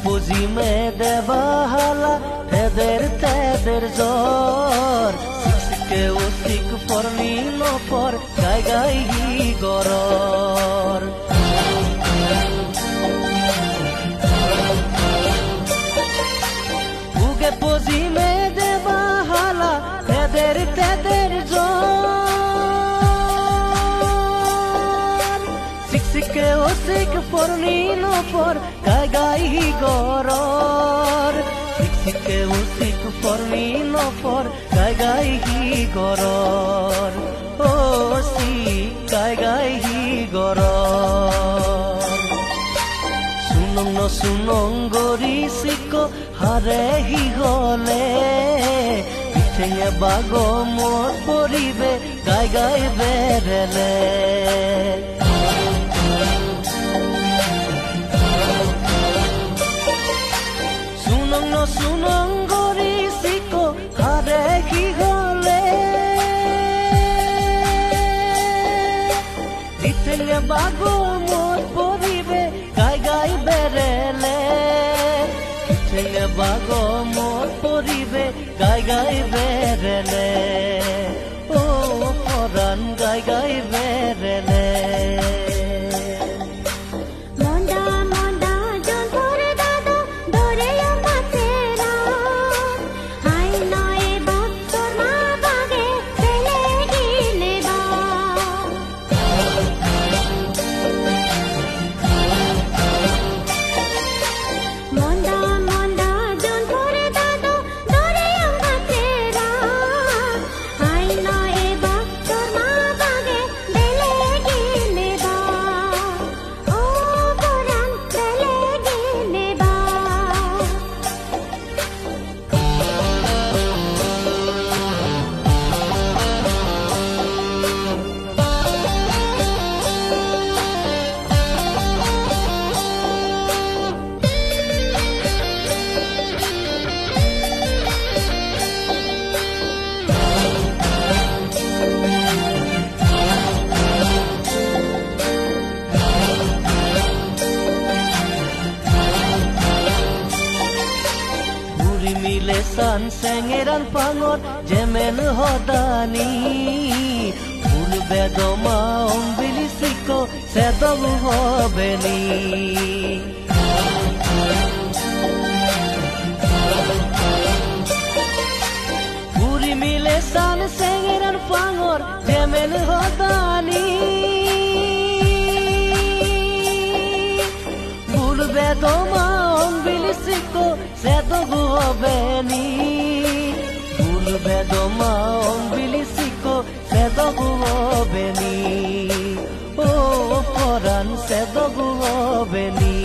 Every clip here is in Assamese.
পুজিমে দেবাহালা তেদের জ্বর সিকে ও সিক পরনি নপর গাই গাই হি গরর উগে পুজিমে দেবাহালা তেদের জ্বর সিকে ও সিক পরনি নপর গাই গাই হি গরর সিকে ও সিক পরনি নপর গাই গাই হি গরর ও সি গাই গাই হি গরর সুনং গরি সিক হারে হি হলে পিঠেঙে বাগ মোর পরিবে গাই গাই বেরেলে সুনং গরি সিক হারে কি হলে দিতেঙে বাগ মোর পরিবে গাই গাই বেরেলে দিতেঙে বাগ মোর পরিবে গাই গাই বেরেলে ও পরাণ গাই গাই বেরেলে San sengeran pangot jemen hodani Pul bedoma ombilisiko sedalu hobeni Puri mile san sengeran pangot jemen hodani Pul bedoma ombilisiko sedalu hobeni Pul bedoma ombilisiko sedalu hobeni Oh poran sedalu hobeni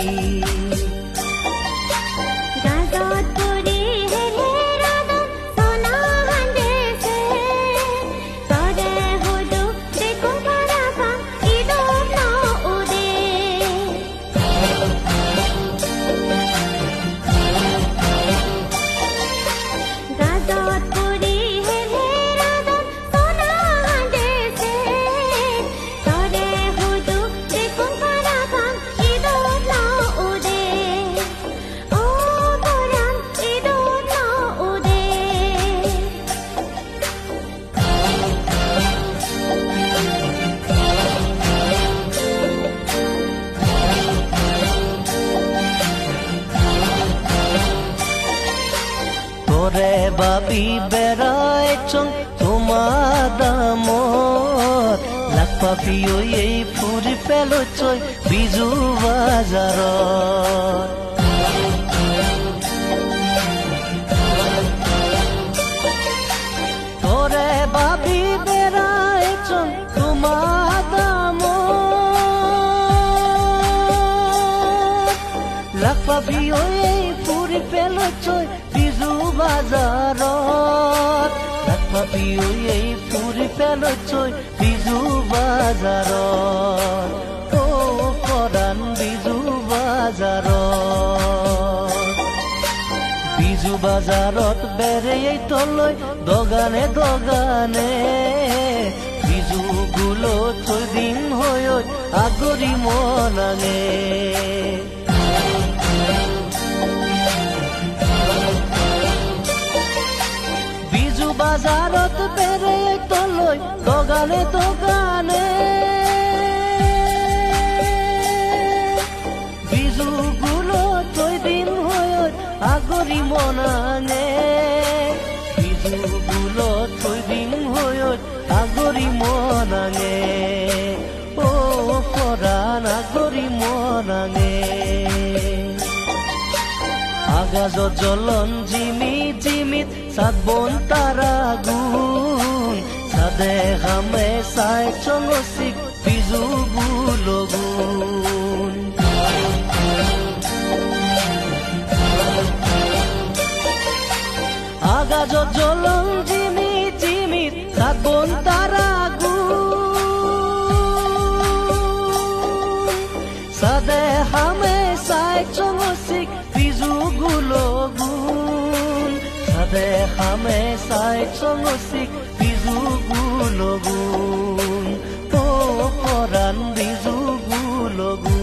Tore babi berai chong tumadamot lak papi oye puri pelo choy biju bazarot Tore babi berai chong tumadamot lak papi oye puri pelo choy bazarot lak papi oye puri pelo choy biju bazarot o poran biju bazarot bere ei toloi dogane dogane biju gulo choy din hoyoi agori monane দোকানে দোকানে বিজুগুলো তৈ দিন হয় আগরি মনাঙে বিজুগুলো তৈ দিন হয় আগরি মনাঙে ও পরাণ আগরি মনাঙে আগাজত জ্বলন জিমি জিমিত সাত বন তারা গুণ সাদে হামে চাই চঙচিক বিজুগুলো গুণ আগাজত জ্বলন জিমি জিমিত সাত বন তারা গুণ সাদে হামে চাই চঙচিক বিজুগুলো গুণ সাদে হামে চাই চঙচিক বিজুগুলো গুণ ও পরাণ বিজুগুলো গুণ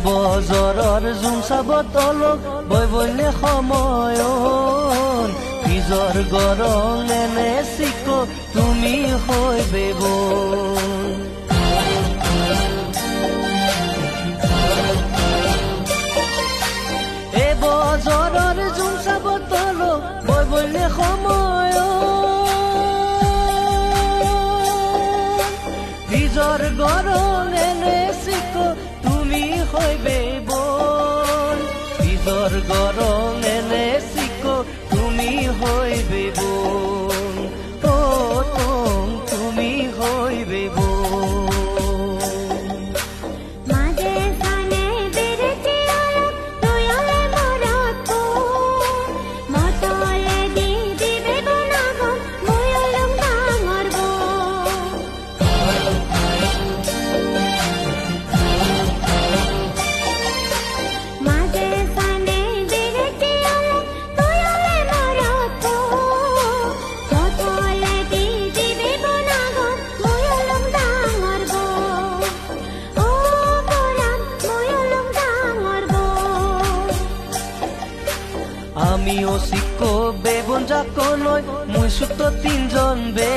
বজৰৰ জুম চাবত অলপ বৈ বৈলে সময়ন নিজৰ গৰং এনে চিক তুমি হৈ বেব এ বজৰৰ জুম চাবত অলপ বৈ বৈলে সময় নয় মুই সুতো তিনজন বে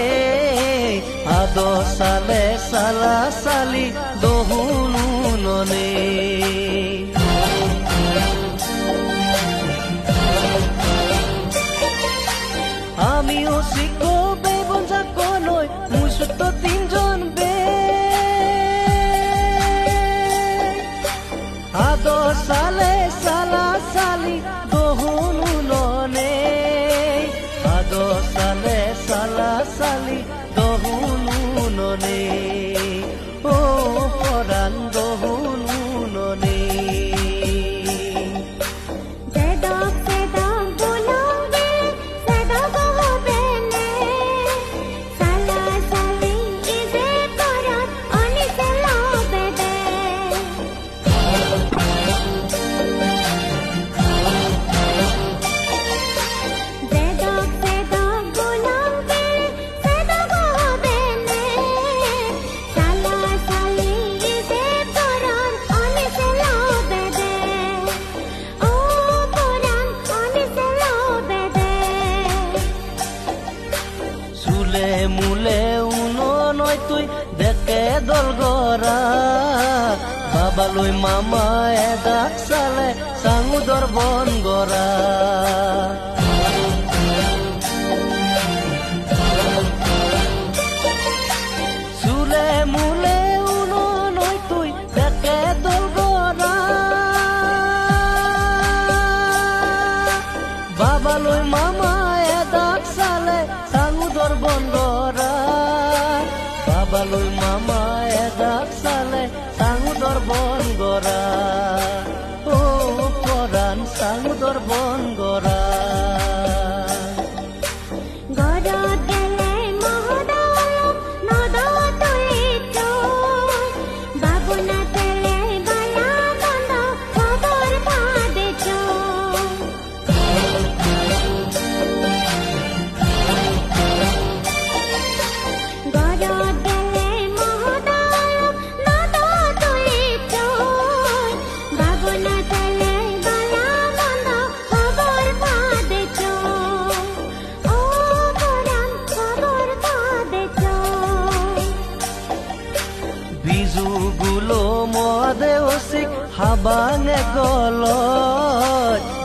আদ সালে সালা সালি দহুনু ননে আমিও শিখো বেবন যাকো নয় মুই সুতো তিনজন বে আদ সালে সালা সালি দহুনু ননে আদ সালে সালা সালি দহুনু ননে ও পরাণ দহুনু ননে মুলে উনো নয় তুই দেখে দল গরা বাবা লই মামা ডাক সালে সাঙ্গুদর বন গরা সুলে মুলে উনো নয় তুই দেখে দল গরা বাবা লই মামা ডাক সালে সাঙ্গুদর বন গরা বাবা লই মামা ডাক সালে সাঙ্গুদর বন গরা ও পরাণ সাঙ্গুদর বন গরা বিজুগুলো মদে ওসিক হাবাঙে গলত